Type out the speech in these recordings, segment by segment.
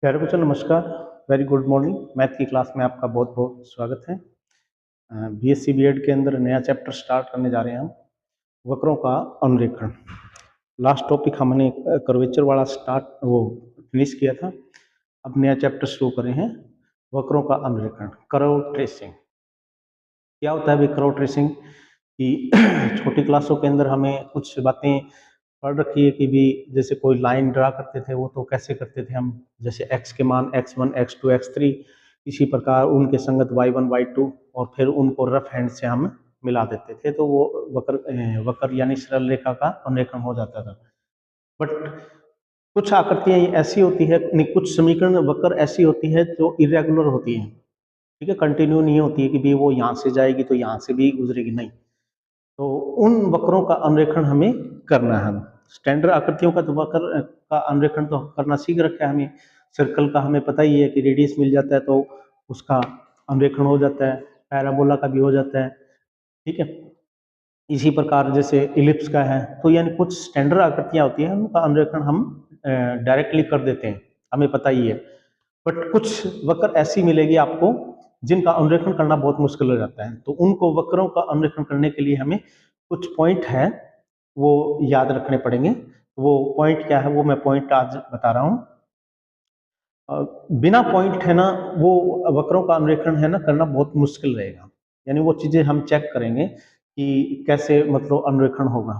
प्यारे बच्चों नमस्कार। Very good morning. मैथ की क्लास में आपका बहुत बहुत स्वागत है। बीएससी बीएड के अंदर नया चैप्टर स्टार्ट करने जा रहे हैं हम, वक्रों का अनुरेखण। लास्ट टॉपिक हमने कर्वेचर वाला फिनिश किया था। अब नया चैप्टर शुरू कर रहे हैं, वक्रों का अनुरेखण, कर्व ट्रेसिंग। क्या होता है भाई कर्व ट्रेसिंग कि छोटी क्लासों के अंदर हमें कुछ बातें पढ़ रखी है कि भी जैसे कोई लाइन ड्रा करते थे, वो तो कैसे करते थे हम, जैसे x के मान x1 x2 x3, इसी प्रकार उनके संगत y1 y2, और फिर उनको रफ हैंड से हम मिला देते थे, तो वो वक्र यानी सरल रेखा का अनुरेखण हो जाता था। बट कुछ आकृतियां ऐसी होती है, नहीं, कुछ समीकरण वक्र ऐसी होती है जो इरेगुलर होती है, ठीक है, कंटिन्यू नहीं होती है कि भी वो यहाँ से जाएगी तो यहाँ से भी गुजरेगी, नहीं। तो उन वक्रों का अनुरेखण हमें करना है। स्टैंडर्ड आकृतियों का तो वक्र का अनुरेखण तो करना सीख रखा है हमें। सर्कल का हमें पता ही है कि रेडियस मिल जाता है तो उसका अनुरेखण हो जाता है, पैराबोला का भी हो जाता है, ठीक है। इसी प्रकार जैसे इलिप्स का है, तो यानी कुछ स्टैंडर्ड आकृतियां होती हैं उनका अनुरेखण हम डायरेक्टली कर देते हैं, हमें पता ही है। बट कुछ वक्र ऐसी मिलेगी आपको जिनका अनुरेखण करना बहुत मुश्किल हो जाता है, तो उनको वक्रों का अनुरेखण करने के लिए हमें कुछ पॉइंट है वो याद रखने पड़ेंगे। वो पॉइंट क्या है, वो मैं पॉइंट आज बता रहा हूँ। बिना पॉइंट है ना, वो वक्रों का अनुरेखण है ना करना बहुत मुश्किल रहेगा। यानी वो चीजें हम चेक करेंगे कि कैसे मतलब अनुरेखण होगा।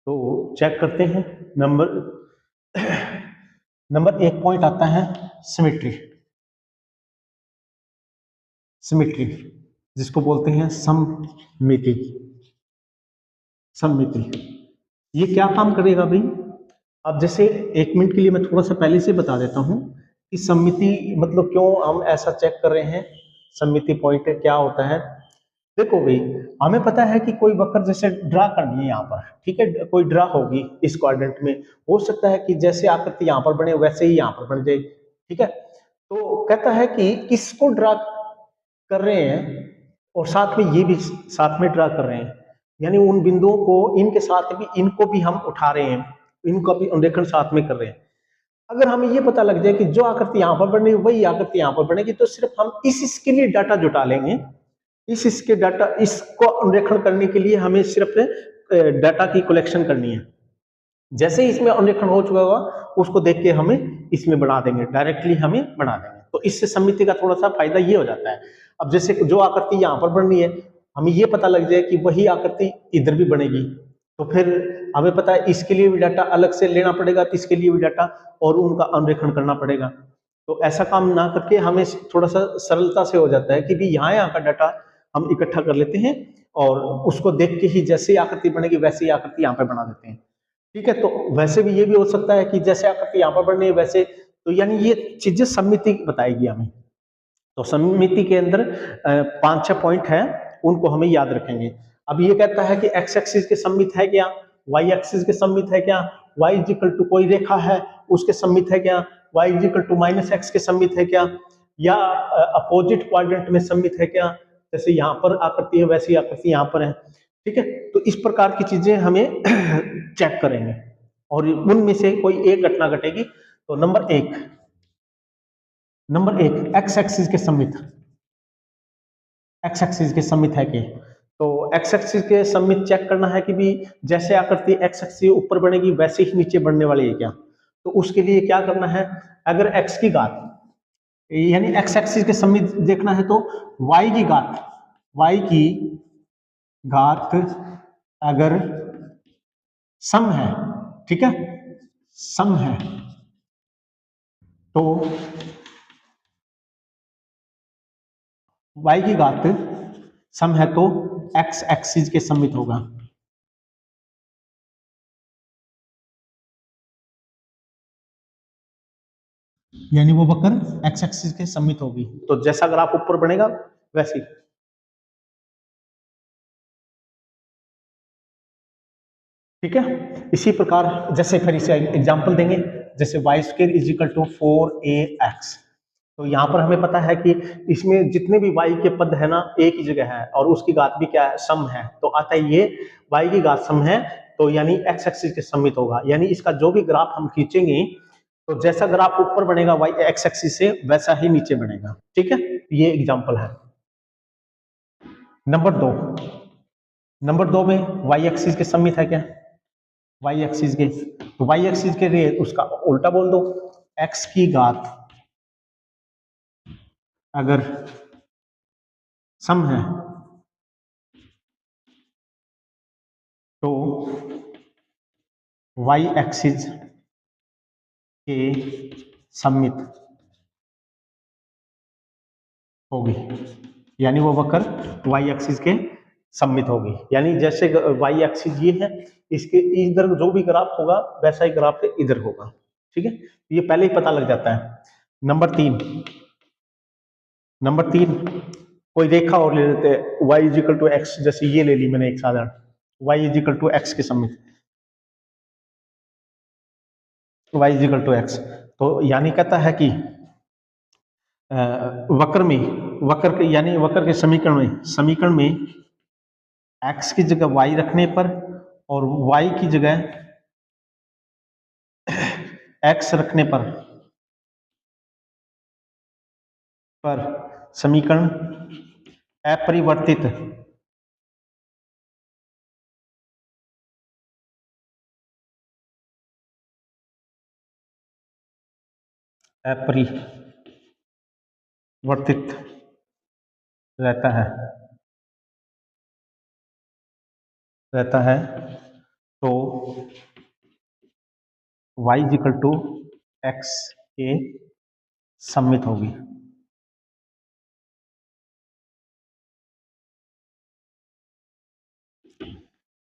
तो चेक करते हैं। नंबर नंबर एक पॉइंट आता है सिमेट्री। सिमेट्री जिसको बोलते हैं सममिति। सममिति ये क्या काम करेगा भाई? अब जैसे 1 मिनट के लिए मैं थोड़ा सा पहले से बता देता हूँ कि सममिति मतलब क्यों हम ऐसा चेक कर रहे हैं, सममिति पॉइंट क्या होता है। देखो भाई, हमें पता है कि कोई वक्र जैसे ड्रा करनी है यहाँ पर, ठीक है, कोई ड्रा होगी इस क्वाड्रेंट में, हो सकता है कि जैसे आकृति यहाँ पर बने वैसे ही यहाँ पर बन जाए, ठीक है। तो कहता है कि इसको ड्रा कर रहे हैं और साथ में ये भी साथ में ड्रा कर रहे हैं, यानी उन बिंदुओं को इनके साथ भी, इनको भी हम उठा रहे हैं, इनको भी अनुरेखण साथ में कर रहे हैं। अगर हमें ये पता लग जाए कि जो आकृति यहाँ पर बनेगी वही आकृति यहाँ पर बनेगी, तो सिर्फ हम इसके लिए डाटा जुटा लेंगे। इसके डाटा, इसको अनुरेखण करने के लिए हमें सिर्फ डाटा की कलेक्शन करनी है। जैसे ही इसमें अनुरेखण हो चुका होगा उसको देख के हमें इसमें बना देंगे, डायरेक्टली हमें बना देंगे। तो इससे सममिति का थोड़ा सा फायदा ये हो जाता है। अब जैसे जो आकृति यहाँ पर बननी है, हमें ये पता लग जाए कि वही आकृति इधर भी बनेगी, तो फिर हमें पता है इसके लिए भी डाटा अलग से लेना पड़ेगा, तो इसके लिए भी डाटा और उनका अनुरेखण करना पड़ेगा। तो ऐसा काम ना करके हमें थोड़ा सा सरलता से हो जाता है कि भी यहाँ का डाटा हम इकट्ठा कर लेते हैं और उसको देख के ही जैसे ही आकृति बनेगी वैसे ही आकृति यहाँ पे बना देते हैं, ठीक है। तो वैसे भी ये भी हो सकता है कि जैसे आकृति यहाँ पर बननी है वैसे, तो यानी ये चीजें सममिति बताएगी हमें। तो सममिति के अंदर 5-6 पॉइंट है, उनको हमें याद रखेंगे। अब ये कहता है कि एक्स एक्सिस के सममित है क्या, वाई एक्सिस के सममित है क्या, वाई इज इक्वल टू कोई रेखा है उसके सममित है क्या, y is equal to minus x के सममित है क्या, या अपोजिट क्वाड्रेंट में सममित है क्या, जैसे यहाँ पर आकृति है वैसी आकृति यहाँ पर है, ठीक है। तो इस प्रकार की चीजें हमें चेक करेंगे और उनमें से कोई एक घटना घटेगी। तो नंबर एक एक्स एक्सिस के सममित, एक्स एक्सिस के सममित है कि, तो एक्स एक्सिस के सममित चेक करना है कि भी जैसे आकृति एक्स एक्सिस ऊपर बढ़ेगी वैसे ही नीचे बढ़ने वाली है क्या। तो उसके लिए क्या करना है, अगर एक्स की घात यानी एक्स एक्सिस के सममित देखना है तो वाई की घात, वाई की घात अगर सम है, ठीक है, सम है, तो y की घात सम है तो x एक्सिस के सममित होगा। यानी वो वक्र x एक्सिस के सममित होगी, तो जैसा ग्राफ ऊपर बढ़ेगा वैसे, ठीक है। इसी प्रकार जैसे फिर इसे एग्जांपल देंगे, जैसे y square is equal to 4ax, तो यहाँ पर हमें पता है कि इसमें जितने भी y के पद है ना एक ही जगह है और उसकी घात भी क्या है, सम है, तो आता है ये y की घात सम है, तो यानी x एक्सिस के सममित होगा। यानी इसका जो भी ग्राफ हम खींचेंगे तो जैसा ग्राफ ऊपर बनेगा वाई एक्स एक्सिस से, वैसा ही नीचे बनेगा। ठीक है, ये एग्जांपल है। नंबर 2, नंबर 2 में वाई एक्सिस के सममित है क्या? वाई एक्सिस के, तो वाई एक्सिस के लिए उसका उल्टा बोल दो, एक्स की घात अगर सम है तो वाई एक्सिस के सममित होगी, यानी वो वक्र वाई एक्सिस के सममित होगी। यानी जैसे वाई एक्सिस ये है, इसके इधर जो भी ग्राफ होगा वैसा ही ग्राफ इधर होगा। ठीक है, ये पहले ही पता लग जाता है। नंबर 3, नंबर 3 कोई रेखा और ले लेते हैं, y is equal to x, जैसे ये ले ली मैंने एक साधारण, y is equal to x के सममित, y is equal to x. तो यानी कहता है कि वक्र में, वक्र के यानी वक्र के समीकरण में x की जगह y रखने पर और y की जगह x रखने पर समीकरण अपरिवर्तित रहता है, तो y is equal to x के सममित होगी।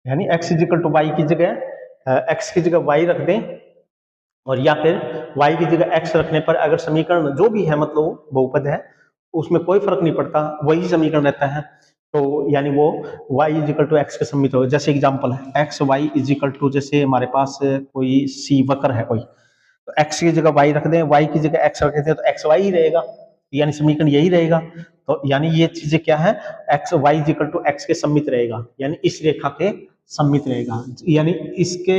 यानी x is equal to y की जगह x की जगह y रख दें, और या फिर y की जगह x रखने पर अगर समीकरण जो भी है, मतलब बहुपद है, उसमें कोई फर्क नहीं पड़ता, वही समीकरण रहता है, तो यानी वो y is equal to x के सममित होगा। जैसे एग्जांपल है x y is equal to, जैसे हमारे पास कोई सी वक्र है कोई, तो x की जगह y रख दें, y की जगह x रख दें, तो एक्स वाई ही रहेगा, यानी समीकरण यही रहेगा। तो यानी ये चीजें क्या है, x y is equal to x के सममित रहेगा, यानी इस रेखा के सममित रहेगा, यानी इसके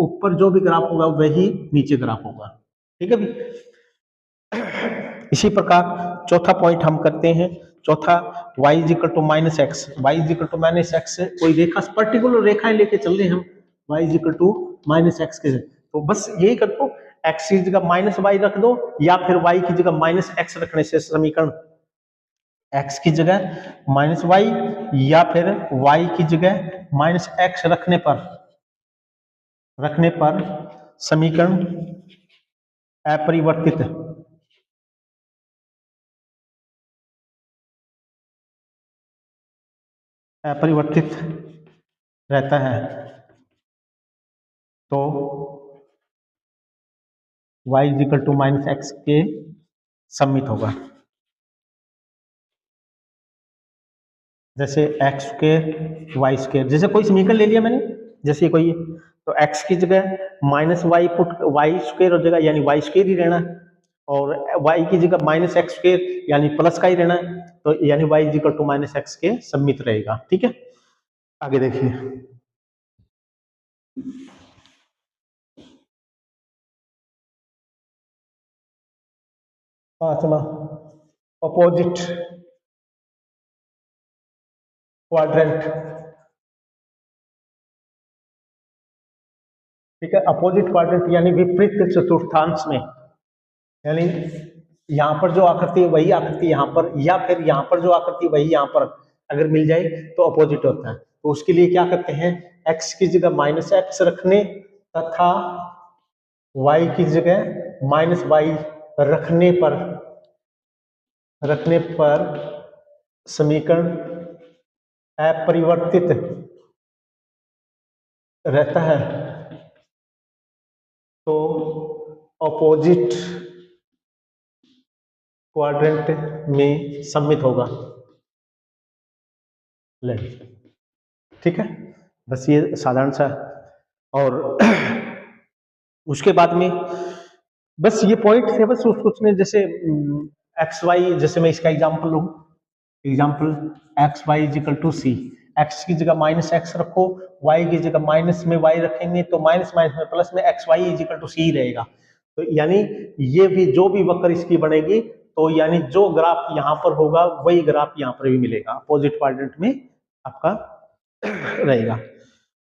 ऊपर जो भी ग्राफ होगा वही नीचे ग्राफ होगा। ठीक है भी। इसी प्रकार चौथा पॉइंट हम करते हैं, चौथा y is equal to minus x, y is equal to minus x, कोई रेखा पर्टिकुलर रेखाएं लेके चल रहे हैं हम, y is equal to minus x के, तो बस यही कर दो, x की जगह माइनस वाई रख दो, या फिर y की जगह माइनस एक्स रखने से समीकरण x की जगह माइनस वाई, या फिर y की जगह माइनस एक्स रखने पर समीकरण अपरिवर्तित रहता है, तो y is equal to minus x के सममित होगा। जैसे एक्स स्क्वायर वाई स्क्वायर, जैसे कोई समीकरण ले लिया मैंने, जैसे कोई, तो x की जगह minus y put y square हो जाएगा, यानी वाई स्क्वायर ही रहना है, और y की जगह माइनस एक्स स्क्वायर यानी प्लस का ही रहना है, तो यानी y is equal to minus x के सममित रहेगा। ठीक है, आगे देखिए। पांचवा, अपोजिट क्वाड्रेंट। ठीक है, अपोजिट क्वाड्रेंट यानी विपरीत चतुर्थांश में, यानी यहाँ पर जो आकृति है वही आकृति यहाँ पर, या फिर यहाँ पर जो आकृति वही यहाँ पर अगर मिल जाए तो अपोजिट होता है। तो उसके लिए क्या करते हैं, x की जगह माइनस एक्स रखने तथा y की जगह माइनस वाई रखने पर समीकरण अपरिवर्तित रहता है, तो अपोजिट क्वाड्रेंट में सम्मित होगा। ले, ठीक है, बस ये साधारण सा, और उसके बाद में बस ये पॉइंट थे, बस उसमें जैसे एक्स वाई, जैसे मैं इसका एग्जांपल लूं, example x y is equal to c, x की जगह माइनस एक्स रखो, वाई की जगह माइनस में वाई रखेंगे, तो माइनस माइनस में प्लस में x y is equal to c रहेगा। तो यानी ये भी जो भी वक्र इसकी बनेगी, तो यानी जो ग्राफ यहाँ पर होगा वही ग्राफ यहाँ पर भी मिलेगा, अपोजिट क्वाड्रेंट में आपका रहेगा।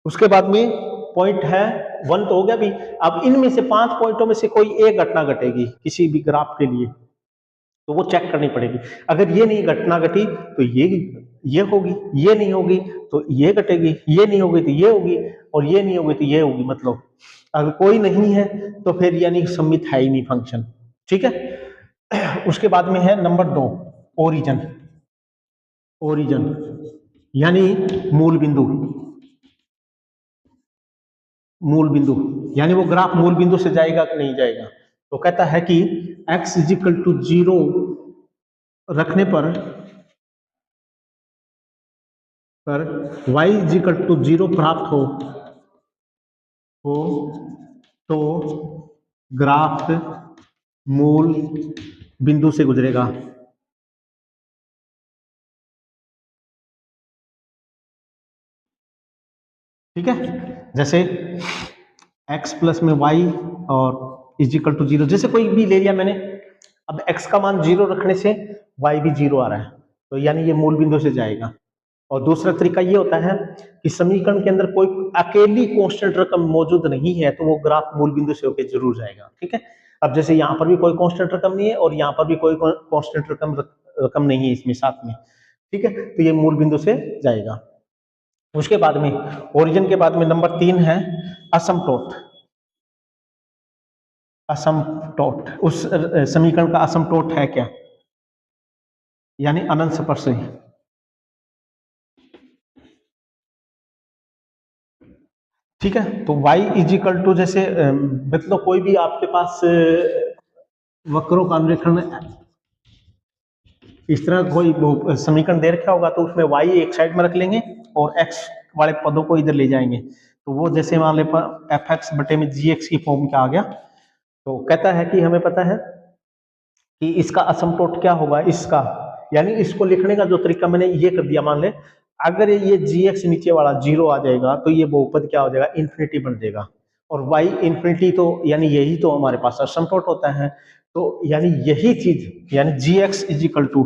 उसके बाद में पॉइंट है 1 तो हो गया भी। अब इनमें से 5 पॉइंटों में से कोई एक घटना घटेगी किसी भी ग्राफ के लिए, तो वो चेक करनी पड़ेगी। अगर ये नहीं घटना घटी तो ये होगी, ये नहीं होगी तो ये घटेगी, ये नहीं होगी तो ये होगी, और ये नहीं होगी तो ये होगी। मतलब अगर कोई नहीं है तो फिर यानी सममित है ही नहीं फंक्शन, ठीक है। उसके बाद में है नंबर 2, ओरिजिन। ओरिजिन यानी मूल बिंदु। मूल बिंदु यानी वो ग्राफ मूल बिंदु से जाएगा कि नहीं जाएगा। तो कहता है कि x इजिकल टू 0 रखने पर y इजिकल टू 0 प्राप्त हो तो ग्राफ मूल बिंदु से गुजरेगा। ठीक है, जैसे x प्लस में y और इजिकल टू 0, जैसे कोई भी ले लिया मैंने। अब x का मान 0 रखने से y भी 0 आ रहा है, तो यानी ये मूल बिंदु से जाएगा। और दूसरा तरीका ये होता है कि समीकरण के अंदर कोई अकेली कांस्टेंट रकम मौजूद नहीं है, तो वो ग्राफ मूल बिंदु से होकर जरूर जाएगा। ठीक है, अब जैसे यहाँ पर भी कोई कांस्टेंट रकम नहीं है और यहाँ पर भी कोई कांस्टेंट रकम नहीं है इसमें साथ में। ठीक है, तो ये मूल बिंदु से जाएगा। उसके बाद में ओरिजिन के बाद में नंबर 3 है असमटोट। असमटोट, उस समीकरण का असमटोट है क्या, यानी अनंत स्पर्शी। ठीक है, तो y इजिकल टू, जैसे मतलब कोई भी आपके पास वक्रों का अनुरेखण इस तरह कोई समीकरण दे रखा होगा, तो उसमें y एक साइड में रख लेंगे और x वाले पदों को इधर ले जाएंगे। तो वो जैसे मान ले एफ एक्स बटे में जी एक्स की फॉर्म क्या आ गया। तो कहता है कि हमें पता है कि इसका असमटोट क्या होगा इसका, यानी इसको लिखने का जो तरीका मैंने ये कर दिया। मान ले अगर ये जी एक्स नीचे वाला 0 आ जाएगा तो ये बहुपद क्या हो जाएगा, इन्फिनिटी बन जाएगा। और y इन्फिनिटी, तो यानी यही तो हमारे पास असमटोट होता है। तो यानी यही चीज, यानी जी एक्स इजिकल टू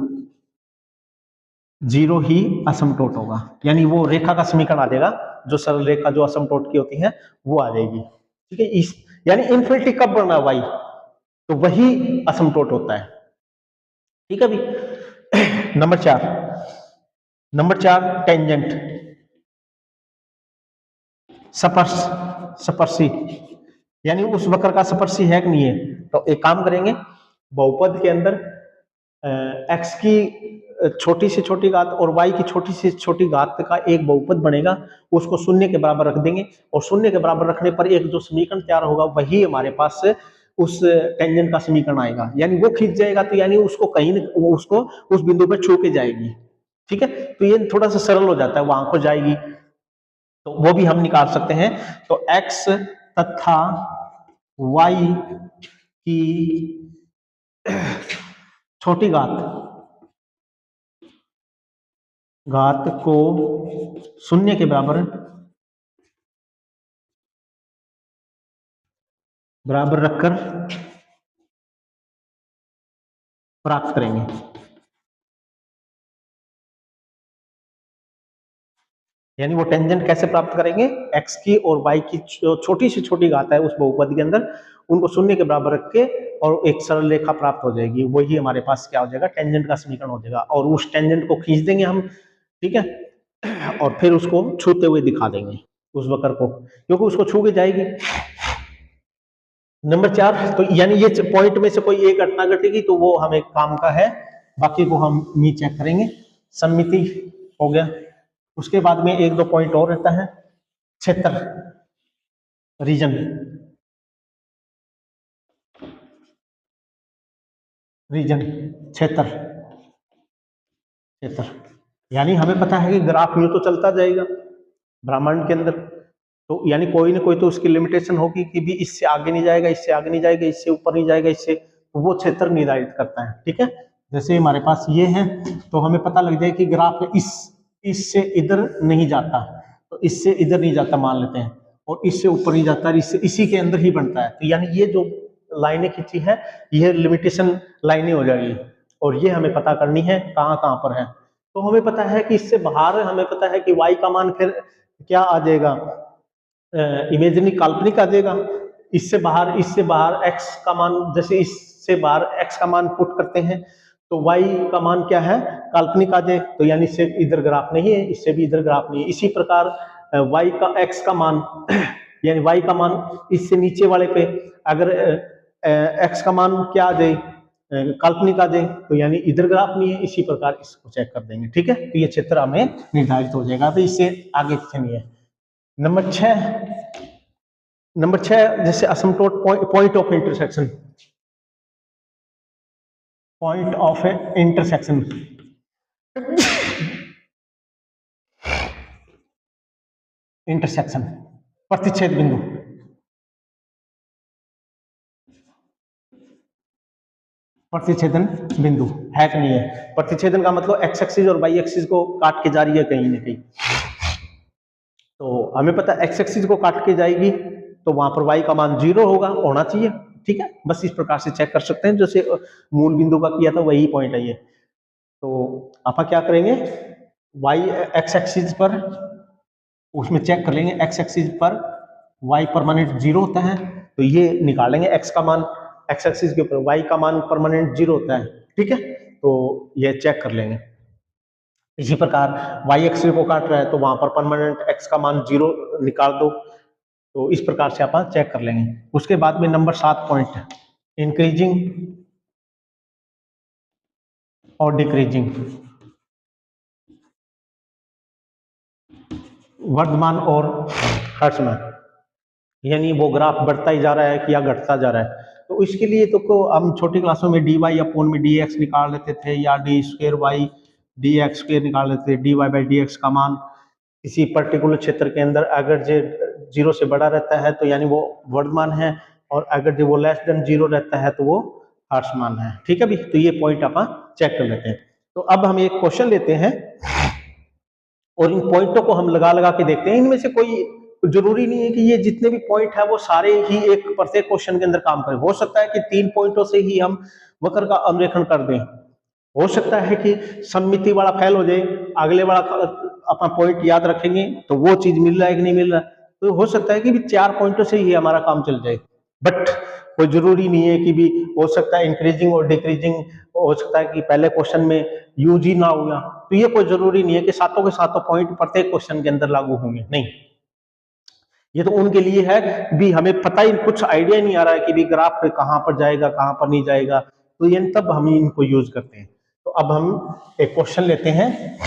0 ही असमटोट होगा, यानी वो रेखा का समीकरण आ जाएगा, जो सरल रेखा जो असमटोट की होती है वो आ जाएगी। ठीक है, इस यानी इन्फिनिटी कब बनना y, तो वही असमटोट होता है। ठीक है भी। नंबर 4 टेंजेंट, स्पर्शी, यानी उस वक्र का स्पर्शी है कि नहीं है। तो एक काम करेंगे, बहुपद के अंदर x की छोटी से छोटी घात और y की छोटी से छोटी घात का एक बहुपद बनेगा, उसको शून्य के बराबर रख देंगे, और शून्य के बराबर रखने पर एक जो समीकरण तैयार होगा वही हमारे पास उस टेंजेंट का समीकरण आएगा। यानी वो खींच जाएगा, तो यानी उसको कहीं वो उसको उस बिंदु पर छू के जाएगी। ठीक है, तो ये थोड़ा सा सरल हो जाता है, वहां को जाएगी, तो वो भी हम निकाल सकते हैं। तो x तथा y की छोटी घात को शून्य के बराबर रखकर प्राप्त करेंगे। यानी वो टेंजेंट कैसे प्राप्त करेंगे, x की और y की छोटी से छोटी घात है उस बहुपद के अंदर, उनको शून्य के बराबर रख के और एक सरल रेखा प्राप्त हो जाएगी, वही हमारे पास क्या हो जाएगा, टेंजेंट का समीकरण हो जाएगा। और उस टेंजेंट को खींच देंगे हम, ठीक है, और फिर उसको छूते हुए दिखा देंगे उस वक्र को, क्योंकि उसको छू के जाएगी। नंबर 4, तो यानी ये पॉइंट में से कोई एक घटना घटेगी तो वो हमें काम का है, बाकी को हम नीचे चेक करेंगे। सममिति हो गया। उसके बाद में एक दो पॉइंट और रहता है, क्षेत्र, रीजन। क्षेत्र यानी हमें पता है कि ग्राफ यूं तो चलता जाएगा ब्रह्मांड के अंदर, तो यानी कोई ना कोई तो उसकी लिमिटेशन होगी कि भी इससे आगे नहीं जाएगा, इससे आगे नहीं जाएगा, इससे ऊपर नहीं जाएगा, इससे, तो वो क्षेत्र निर्धारित करता है। ठीक है, जैसे हमारे पास ये है, तो हमें पता लग जाए कि ग्राफ इससे इधर नहीं जाता, तो इससे इधर नहीं जाता मान लेते हैं, और इससे ऊपर नहीं जाता, इससे इसी के अंदर ही बनता है। तो यानी ये जो लाइनें खींची है, ये लिमिटेशन लाइनें हो जाएगी, और ये हमें पता करनी है कहाँ कहाँ पर है। तो हमें पता है कि इससे बाहर हमें पता है कि y का मान फिर क्या आ जाएगा, इमेजिनरी काल्पनिक आ जाएगा। इससे बाहर x का मान, जैसे इससे बाहर x का मान पुट करते हैं तो y का मान क्या है, काल्पनिक आ जाए, तो यानी इससे इधर ग्राफ नहीं है, इससे भी इधर ग्राफ नहीं है। इसी प्रकार y का x का मान यानी y का मान इससे नीचे वाले पे अगर x का मान क्या आ जाए, काल्पनिक आ जाए, तो यानी इधर ग्राफ नहीं है। इसी प्रकार इसको चेक कर देंगे, ठीक है। तो ये क्षेत्र हमें निर्धारित हो जाएगा, तो इससे आगे पीछे नहीं है। नंबर 6 जैसे असमतोल पॉइंट ऑफ इंटरसेक्शन, इंटरसेक्शन प्रतिच्छेद बिंदु। प्रतिच्छेदन बिंदु है कि नहीं है। प्रतिच्छेदन का मतलब एक्स एक्सिस और वाई एक्सिस को काट के जा रही है कहीं ना कहीं, तो हमें पता है एक्स एक्सिस को काट के जाएगी तो वहां पर वाई का मान 0 होना चाहिए, ठीक है। बस इस प्रकार से चेक कर सकते हैं, जैसे मूल बिंदु का किया था वही पॉइंट है ये। तो आप क्या करेंगे, वाई एक्स एक्सिस पर उसमें चेक कर लेंगे, एक्स एक्सिस पर वाई परमानेंट 0 होता है, तो ये निकालेंगे एक्स का मान, एक्स एक्सिस के ऊपर वाई का मान परमानेंट 0 होता है, ठीक है। तो ये चेक कर लेंगे। इसी प्रकार वाई एक्सिस को काट रहा है तो वहां पर परमानेंट एक्स का मान 0 निकाल दो, तो इस प्रकार से आप चेक कर लेंगे। उसके बाद में नंबर 7 पॉइंट, इंक्रीजिंग और डिक्रीजिंग, वर्धमान और ह्रासमान, यानी वो ग्राफ बढ़ता ही जा रहा है कि या घटता जा रहा है। तो इसके लिए तो को हम छोटी क्लासों में dy अपॉन में dx निकाल लेते थे, या d square y dx square निकाल लेते थे। dy बाई dx का मान किसी पर्टिकुलर क्षेत्र के अंदर अगर जो 0 से बड़ा रहता है तो यानी वो वर्धमान है, और अगर जो वो लेस देन 0 रहता है तो वो ह्रासमान है, ठीक है भी। तो ये पॉइंट आप चेक कर लेते हैं। तो अब हम एक क्वेश्चन लेते हैं और इन पॉइंटों को हम लगा लगा के देखते हैं। इनमें से कोई जरूरी नहीं है कि ये जितने भी पॉइंट है वो सारे ही एक प्रत्येक क्वेश्चन के अंदर काम करें। हो सकता है कि 3 पॉइंटों से ही हम वक्र का अनुरेखण कर दें, हो सकता है कि सममिति वाला फेल हो जाए, अगले वाला अपना पॉइंट याद रखेंगे तो वो चीज मिल रहा है कि नहीं मिल रहा है। तो हो सकता है कि भी 4 पॉइंटों से ही हमारा काम चल जाए, बट कोई जरूरी नहीं है कि भी, हो सकता है इंक्रीजिंग और डिक्रीजिंग, हो सकता है कि पहले क्वेश्चन में यूजी ना होगा, तो ये कोई जरूरी नहीं है कि सातों के सातों पॉइंट प्रत्येक क्वेश्चन के अंदर लागू होंगे, नहीं। ये तो उनके लिए है भी हमें पता ही कुछ आइडिया नहीं आ रहा है कि भी ग्राफ कहाँ पर जाएगा कहाँ पर नहीं जाएगा, तो ये तब हम इनको यूज करते हैं। तो अब हम एक क्वेश्चन लेते हैं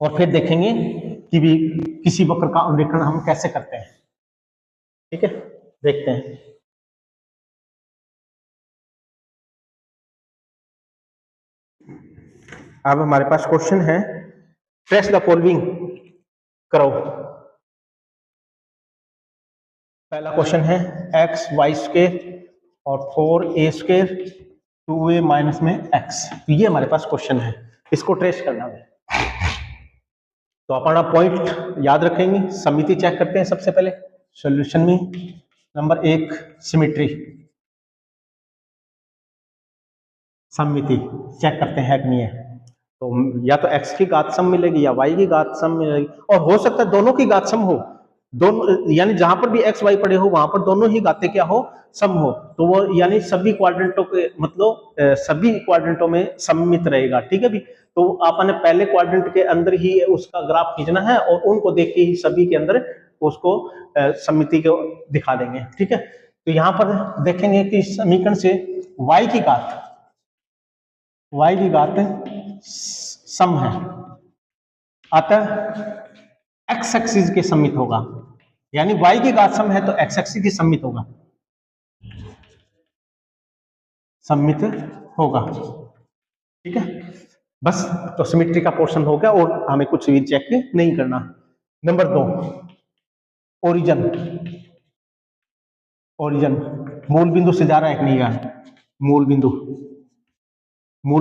और फिर देखेंगे कि भी किसी वक्र का अनुरेखण हम कैसे करते हैं, ठीक है। देखते हैं। अब हमारे पास क्वेश्चन है, ट्रेस द फॉलोइंग करो। पहला क्वेश्चन है एक्स वाई स्क्वायर और 4a स्क्वायर 2a माइनस में x, तो ये हमारे पास क्वेश्चन है, इसको ट्रेस करना है। तो अपना पॉइंट याद रखेंगे, समिति चेक करते हैं सबसे पहले सॉल्यूशन में। नंबर 1 सिमेट्री, सममिति चेक करते हैं कि नहीं है। तो या तो x की घात सम मिलेगी या y की घात सम मिलेगी, और हो सकता है दोनों की घात सम हो, दोनों यानी जहां पर भी x y पड़े हो वहां पर दोनों ही घातें क्या हो, सम हो, तो वो यानी सभी क्वाड्रेंटों के मतलब सभी क्वाड्रेंटों में सममित रहेगा, ठीक है भी। तो आपने पहले क्वाड्रेंट के अंदर ही उसका ग्राफ खींचना है और उनको देख के ही सभी के अंदर उसको सममिति को दिखा देंगे, ठीक है। तो यहाँ पर देखेंगे कि समीकरण से y की घात सम है, अतः x एक्सिस के सममित होगा, यानी y की घात सम है तो x एक्सिस के सममित होगा, ठीक है। बस तो सिमेट्री का पोर्शन हो गया और हमें कुछ भी चेक नहीं करना। नंबर 2 ओरिजिन, मूल बिंदु से जा रहा है कि नहीं जा रहा, मूल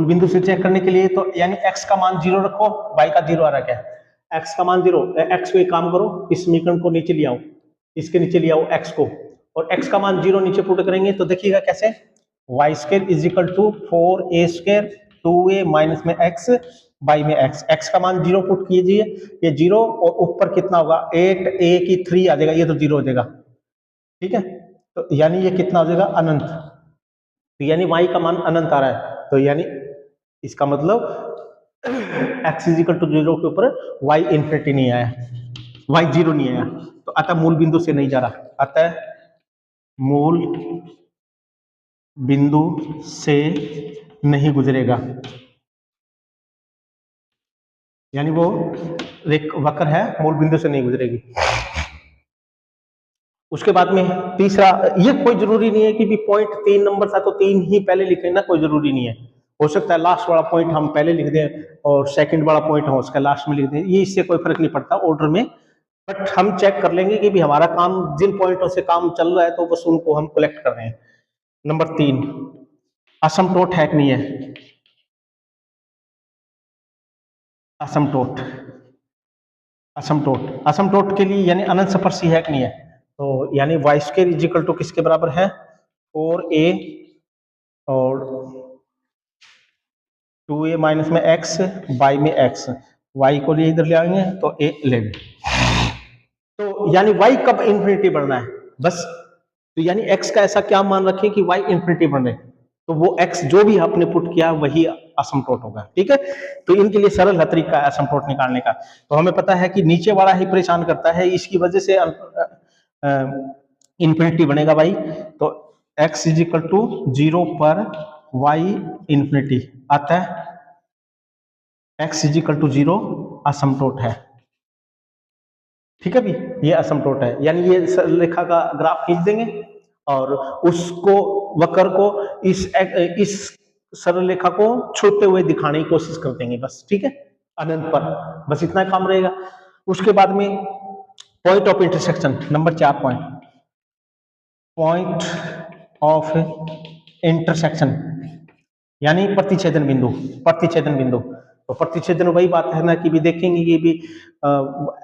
बिंदु से चेक करने के लिए तो यानी x का मान 0 रखो, y का 0 आ रहा है क्या, x का मान 0, x को एक काम करो, इस समीकरण को नीचे ले आओ, इसके नीचे ले आओ x को, और x का मान 0 नीचे पुट करेंगे तो देखिएगा कैसे, y square is equal to 4a square 2a minus में x बाई में x का मान 0 पुट कीजिए, ये 0 और ऊपर कितना होगा 8a की 3 आ जाएगा, ये तो 0 हो जाएगा, ठीक है। तो यानी ये कितना हो जाएगा अनंत, तो यानी y का मान अनंत आ रहा है, तो यानी इसका मतलब x इज इक्वल टू 0 के ऊपर y इन्फिनिटी नहीं आया, y 0 नहीं आया, तो अतः मूल बिंदु से नहीं जा रहा, अतः मूल बिंदु से नहीं गुजरेगा, यानी वो वक्र है मूल बिंदु से नहीं गुजरेगी। उसके बाद में तीसरा, ये कोई जरूरी नहीं है कि भी पॉइंट 3 नंबर था तो 3 ही पहले लिखे ना, कोई जरूरी नहीं है, हो सकता है लास्ट वाला पॉइंट हम पहले लिख दें और सेकंड वाला पॉइंट हो उसका लास्ट में लिख दें, ये इससे कोई फर्क नहीं पड़ता ऑर्डर में, बट हम चेक कर लेंगे कि भी हमारा काम जिन पॉइंटों से काम चल रहा है तो बस उनको हम कलेक्ट कर रहे हैं। नंबर 3, असमतोट है कि नहीं है, असमतोट, असमतोट, असमतोट के लिए यानी अनंत स्पर्शी है कि नहीं है, तो यानी y square is equal to किसके बराबर है 4a और 2a माइनस में x बाई में x, y को लिए इधर ले आएंगे तो a ले, तो यानी y कब इन्फिनिटी बढ़ना है बस, तो यानी x का ऐसा क्या मान रखें कि y इन्फिनिटी बढ़ रहे, तो वो x जो भी आपने पुट किया वही असमतोट होगा, ठीक है। तो इनके लिए सरल है तरीका असमतोट निकालने का, तो हमें पता है कि नीचे वाला ही परेशान करता है, इसकी वजह से इन्फिनिटी बनेगा भाई, तो x इज इक्वल टू 0 पर y इन्फिनिटी, अतः x इज इक्वल टू 0 असमतोट है, ठीक है भी, ये असमतोट है, यानी ये रेखा का ग्राफ खींच देंगे और उसको वक्र को इस सरल रेखा को छूते हुए दिखाने की कोशिश कर देंगे बस, ठीक है, अनंत पर, बस इतना काम रहेगा। उसके बाद में point of intersection, number 4 point of intersection यानी प्रतिच्छेदन बिंदु, प्रतिच्छेदन बिंदु, तो प्रतिच्छेदन वही बात है ना कि भी देखेंगे कि भी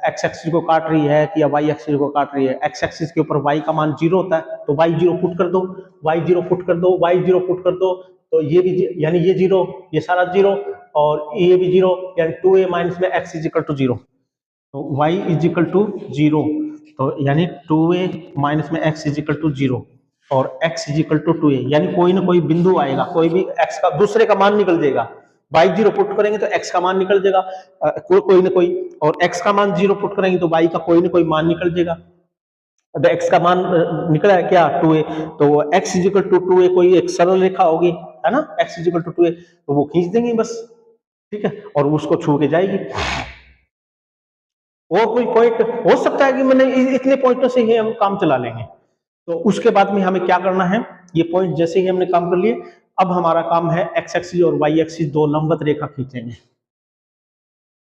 एक्स एक्सिस को काट रही है कि या वाई एक्सिस को काट रही है, एक्स एक्सिस के ऊपर वाई का मान 0 होता है तो वाई 0 पुट कर दो, वाई 0 पुट कर दो, वाई 0 पुट कर दो, तो ये भी यानी ये 0, ये सारा 0 और ये भी 0, यानी 2a माइनस में x इज इक्वल टू 0, तो y इज इक्वल टू 0, तो यानी 2a माइनस में x इज इक्वल टू 0 और x is equal to 2a, यानी कोई ना कोई बिंदु आएगा, कोई भी x का दूसरे का मान निकल जाएगा, y 0 पुट करेंगे तो x का मान निकल जाएगा कोई ना कोई, और x का मान 0 पुट करेंगे तो y का कोई ना कोई मान निकल जाएगा, तो x का मान निकला है क्या 2a, तो x is equal to 2a कोई एक सरल रेखा होगी है ना, x is equal to 2a, तो वो खींच देंगे बस, ठीक है, और उसको छू के जाएगी। और कोई पॉइंट हो सकता है कि मैंने इतने पॉइंटों से ही हम काम चला लेंगे, तो उसके बाद में हमें क्या करना है, ये पॉइंट जैसे ही हमने काम कर लिए, अब हमारा काम है एक्स एक्सिस और वाई एक्सिस दो लंबवत रेखा खींचेंगे,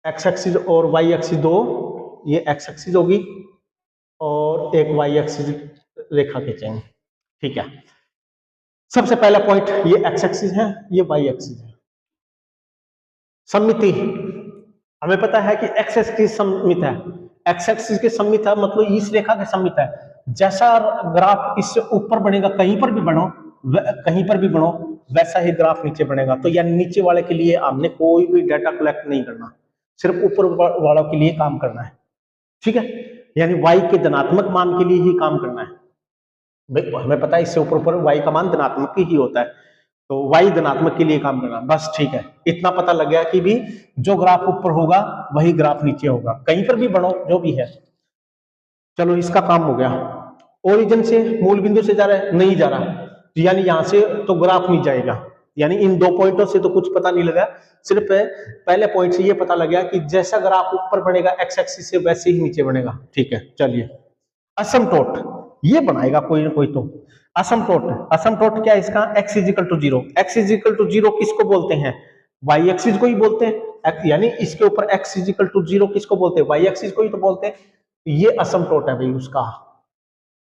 एक्स एक्सिस और वाई एक्सिस दो, ये एक्स एक्सिस होगी और एक वाई एक्सिस रेखा खींचेंगे, ठीक है। सबसे पहला पॉइंट ये एक्स एक्सिस है, ये वाई एक्सिस है, सममिति, हमें पता है कि एक्स एक्सिस सममित है, एक्स एक्सिस के सममित है मतलब इस रेखा के सममित है, जैसा ग्राफ इससे ऊपर बढ़ेगा कहीं पर भी बढ़ो, कहीं पर भी बढ़ो वैसा ही ग्राफ नीचे बढ़ेगा, तो यानी नीचे वाले के लिए हमने कोई भी डाटा कलेक्ट नहीं करना, सिर्फ ऊपर वालों के लिए काम करना है, ठीक है, यानी y के धनात्मक मान के लिए ही काम करना है, भाई हमें पता है इससे ऊपर ऊपर y का मान धनात्मक ही होता है, तो y धनात्मक के लिए काम करना, बस ठीक है, इतना पता लग गया कि भी जो ग्राफ ऊपर होगा वही ग्राफ नीचे होगा, कहीं पर भी बढ़ो जो भी है। चलो इसका काम हो गया, ओरिजिन से मूल बिंदु से जा रहा है, नहीं जा रहा, यानी यहां से तो ग्राफ नहीं जाएगा, यानी इन दो पॉइंटों से तो कुछ पता नहीं लगा, सिर्फ पहले पॉइंट से ये पता लग गया कि जैसा ग्राफ ऊपर बढ़ेगा एक्स एक्सिस से वैसे ही नीचे बढ़ेगा, ठीक है। चलिए असमतोट ये बनाएगा कोई ना कोई, तो असमतोट, असमतोट क्या है इसका, x is equal to 0, x is equal to 0 किसको बोलते हैं, y एक्सिस को ही बोलते हैं, यानी इसके ऊपर x इज इक्वल टू 0 किसको बोलते हैं, y एक्सिस को ही तो बोलते हैं, ये असमतोट है भाई उसका,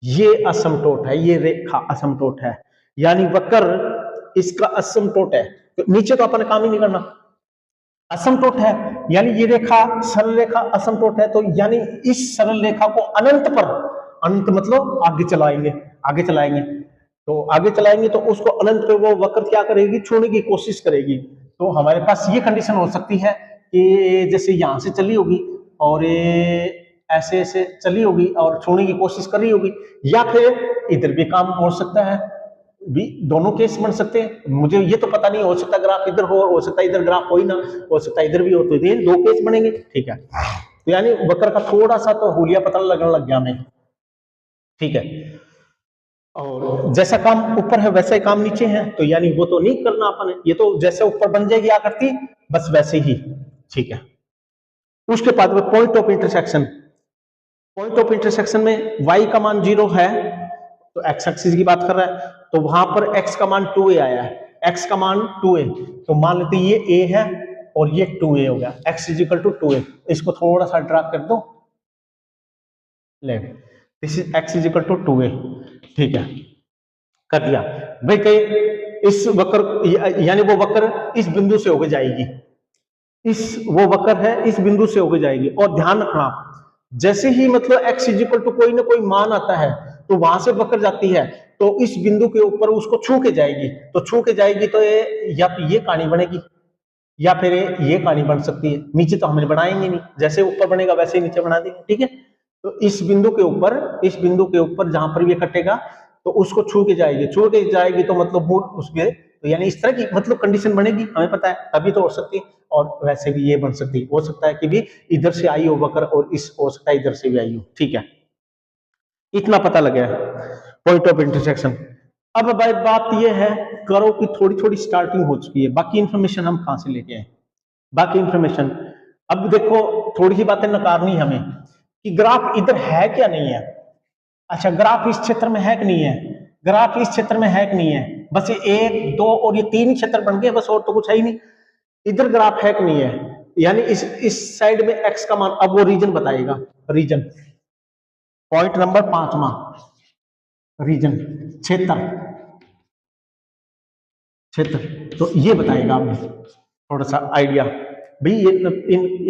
ये असमतोट है, ये रेखा असमतोट है, यानी वक्र इसका असमतोट है, तो नीचे तो अपन काम ही नहीं करना, असमतोट है यानी ये रेखा सरल रेखा असमतोट है, तो यानी इस सरल रेखा को अनंत पर, अनंत मतलब आगे चलाएंगे, आगे चलाएंगे, तो आगे चलाएंगे तो उसको अनंत पे वो वक्र क्या करेगी, छोड़ने की कोशिश करेगी। तो हमारे पास ये कंडीशन हो सकती है कि जैसे यहां से चली होगी और ये ऐसे ऐसे चली होगी और छोड़ने की कोशिश कर रही होगी, या फिर इधर भी काम हो सकता है, भी दोनों केस बन सकते हैं। मुझे ये तो पता नहीं, हो सकता है ग्राफ इधर हो सकता है इधर ग्राफ हो ही ना, हो सकता है इधर भी हो, तो ये दो केस बनेंगे, ठीक है। तो यानी वक्र का थोड़ा सा तो हुलिया पता लगने लग गया हमें, ठीक है। और जैसा काम ऊपर है वैसा ही काम नीचे है, तो यानी वो तो नहीं करना अपन, ये तो जैसे ऊपर बन जाएगी आकृति बस वैसे ही, ठीक है। उसके बाद में point of intersection, point of intersection में y का मान 0 है, तो x एक्सिस की बात कर रहा है, तो वहां पर x का मान 2a आया है, x का मान 2a, तो मान लेते ये a है और ये 2a हो गया, x is equal to 2a। इसको थोड़ा सा ड्रा कर दो, ले this is x is equal to 2a, ठीक है, कर दिया भाई। कहीं इस वक्र यानी वो वक्र इस बिंदु से होकर जाएगी, वो वक्र है इस बिंदु से होकर जाएगी। और ध्यान रखना, जैसे ही मतलब x इज इक्वल टू कोई ना कोई मान आता है तो वहां से वक्र जाती है, तो इस बिंदु के ऊपर उसको छू के जाएगी, तो छू के जाएगी तो ये या तो ये कहानी बनेगी या फिर ये कहानी बन सकती है। नीचे तो हमने बनाएंगे नहीं, जैसे ऊपर बनेगा वैसे ही नीचे बना देंगे, ठीक है। तो इस बिंदु के ऊपर जहां पर ये कटेगा तो उसको छू के जाएगी तो मतलब मूल उसके, तो यानी इस तरह की मतलब कंडीशन बनेगी, हमें पता है, अभी तो हो सकती है। और वैसे भी ये बन सकती है, हो सकता है कि भी इधर से आई हो वक्र और इस हो सकता है इधर से भी आई हो, ठीक है। इतना पता लग गया पॉइंट ऑफ इंटरसेक्शन। अब भाई बात ये है, करो की थोड़ी थोड़ी स्टार्टिंग हो चुकी है, बाकी इंफॉर्मेशन हम कहां से लेके आए, बाकी इंफॉर्मेशन। अब देखो थोड़ी सी बातें नकारनी हमें कि ग्राफ इधर है क्या नहीं है। अच्छा, ग्राफ इस क्षेत्र में है कि नहीं है, ग्राफ इस क्षेत्र में है कि नहीं है, बस ये 1 2 और ये 3 ही क्षेत्र बन गए, बस और तो कुछ है ही नहीं। इधर ग्राफ है कि नहीं है, यानी इस साइड में x का मान, अब वो रीजन बताएगा, रीजन पॉइंट नंबर 5वां, रीजन क्षेत्र, क्षेत्र तो ये बताएगा हमें थोड़ा सा आइडिया भाई। ये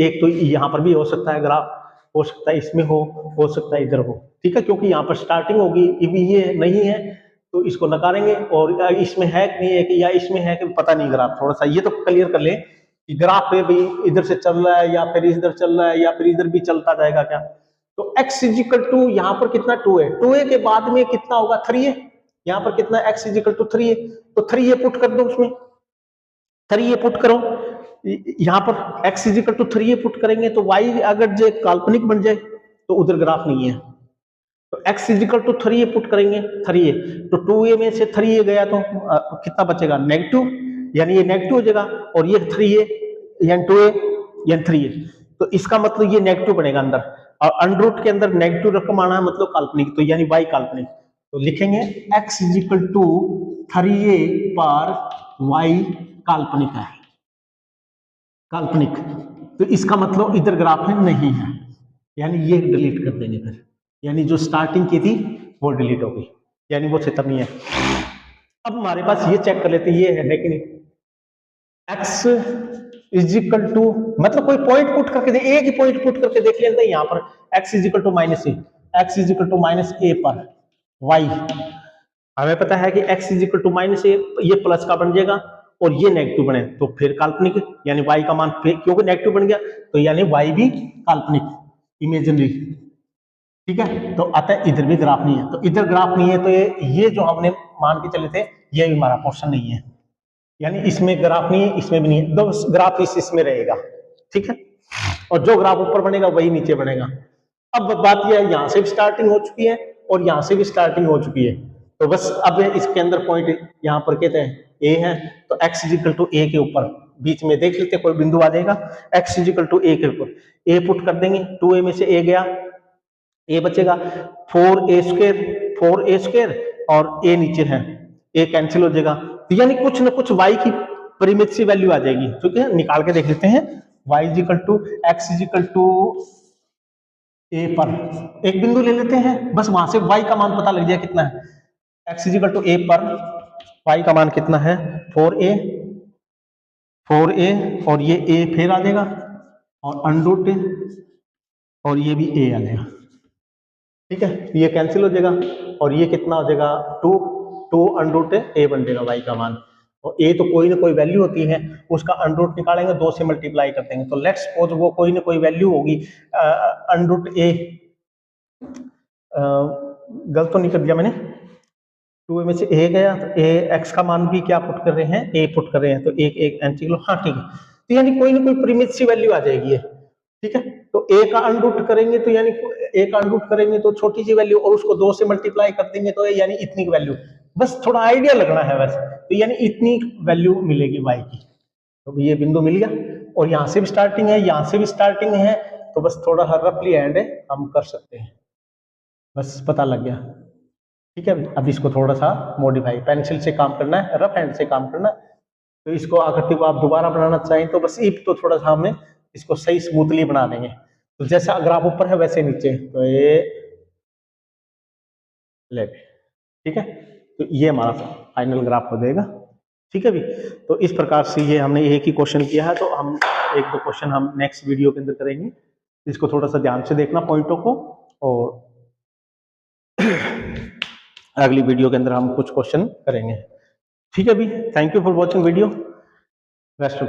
एक तो यहाँ पर भी हो सकता है ग्राफ, हो सकता है इसमें हो सकता है इधर हो, ठीक है, क्योंकि यहाँ पर स्टार्टिंग होगी, ये नहीं है तो इसको नकारेंगे, और इसमें है कि नहीं है कि या इसमें है कि पता नहीं ग्राफ, थोड़ा सा ये तो क्लियर कर ले कि ग्राफ पे भाई इधर से चल रहा है या फिर इधर चल रहा है या फिर इधर भी चलता जाएगा क्या। तो x इज इक्वल टू यहाँ पर कितना 2a, 2a के बाद में कितना होगा 3a, यहाँ पर कितना x is equal to 3a, तो 3a पुट कर दो उसमें, 3a पुट करो यहाँ पर, x is equal to 3a put करेंगे तो y अगर जो काल्पनिक बन जाए तो उधर ग्राफ नहीं है, तो x is equal to 3a put करेंगे, 3a तो 2a में से 3a गया तो कितना बचेगा नेगेटिव, यानी ये नेगेटिव हो जाएगा, और ये 3a यानी 2a यानी 3a, तो इसका मतलब ये नेगेटिव बनेगा अंदर, और अंडर के अंदर नेगेटिव रकम आना है मतलब काल्पनिक, तो यानी y काल्पनिक, तो लिखेंगे x is equal to 3a पर y काल्पनिक है, काल्पनिक, तो इसका मतलब इधर ग्राफ है नहीं है, यानी ये डिलीट कर देंगे फिर, यानी जो स्टार्टिंग की थी वो डिलीट हो गई, यानी वो क्षेत्र नहीं है। अब हमारे पास ये चेक कर लेते हैं ये है कि नहीं, x इज इक्वल टू मतलब कोई पॉइंट पुट करके एक ही पॉइंट पुट करके देख लेते हैं, यहाँ पर x is equal to -a, x is equal to -a पर y, हमें पता है कि x is equal to -a, ये प्लस का बन जाएगा और ये नेगेटिव बने तो फिर काल्पनिक, यानी y का मान क्योंकि नेगेटिव बन गया तो यानी y भी काल्पनिक, इमेजिनरी, ठीक है। तो अतः इधर भी ग्राफ नहीं है, तो इधर ग्राफ नहीं है तो ये जो हमने मान के चले थे ये भी हमारा पोर्शन नहीं है, यानी इसमें ग्राफ नहीं है, इसमें भी नहीं है, दो ग्राफ इसमें रहेगा, ठीक है, और जो ग्राफ ऊपर बनेगा वही नीचे बनेगा। अब बात यह है, यहां से भी स्टार्टिंग हो चुकी है और यहां से भी स्टार्टिंग हो चुकी है, तो बस अब इसके अंदर पॉइंट यहाँ पर कहते हैं a है, तो x is equal to a के ऊपर बीच में देख लेते कोई बिंदु आ जाएगा, x is equal to a के ऊपर a पुट कर देंगे, 2a में से a गया, a बचेगा 4a स्क्वायर और a नीचे है, a कैंसिल हो जाएगा, तो यानी कुछ ना कुछ y की परिमित सी वैल्यू आ जाएगी, ठीक है, निकाल के देख लेते हैं। y is equal to x is equal to a पर एक बिंदु ले लेते हैं, बस वहां से y का मान पता लग जाए कितना है, x is equal to a पर y का मान कितना है 4a और ये a फिर आ जाएगा और अंडर और ये भी a आ जाएगा, ठीक है, ये कैंसिल हो जाएगा, और ये कितना हो जाएगा 2 अंडर ए बन जाएगा y का मान। और a तो कोई ना कोई वैल्यू होती है, उसका अंडर रूट निकालेंगे, 2 से मल्टीप्लाई कर देंगे। तो लेट्स सपोज वो कोई ना कोई वैल्यू होगी अंडर रूट ए, गलत तो नहीं कर दिया मैंने, 2 में से ए गया तो ए एक्स का मान भी क्या पुट कर रहे हैं, ए पुट कर रहे हैं, तो एक एंटी किलो, हाँ ठीक है। तो यानी कोई ना कोई प्रीमिस सी वैल्यू आ जाएगी है, ठीक है। तो ए का अंडर करेंगे तो यानी ए का अंडर करेंगे तो छोटी सी वैल्यू, और उसको 2 से मल्टीप्लाई कर देंगे तो यानी इतनी की वैल्यू, बस थोड़ा आइडिया लगना है वैसे। तो यानी इतनी वैल्यू मिलेगी वाई की। तो ये बिंदु मिल गया, और यहाँ से भी स्टार्टिंग है, यहाँ से भी स्टार्टिंग है, तो बस थोड़ा सा रफली एंड हम कर सकते हैं, बस पता लग गया, ठीक है। अब इसको थोड़ा सा मॉडिफाई, पेंसिल से काम करना है, रफ हैंड से काम करना है। तो इसको आकृति को आप दोबारा बनाना चाहें तो बस इफ तो थोड़ा सा हमें इसको सही स्मूथली बना देंगे। तो जैसा ग्राफ ऊपर है वैसे नीचे, तो ये ले, ठीक है। तो ये हमारा फाइनल ग्राफ हो जाएगा, ठीक है भी। तो इस प्रकार से ये हमने एक ही क्वेश्चन किया है, तो हम 1-2 क्वेश्चन हम नेक्स्ट वीडियो के अंदर करेंगे। इसको थोड़ा सा ध्यान से देखना पॉइंटों को, और अगली वीडियो के अंदर हम कुछ क्वेश्चन करेंगे, ठीक है भी। Thank you for watching video, best of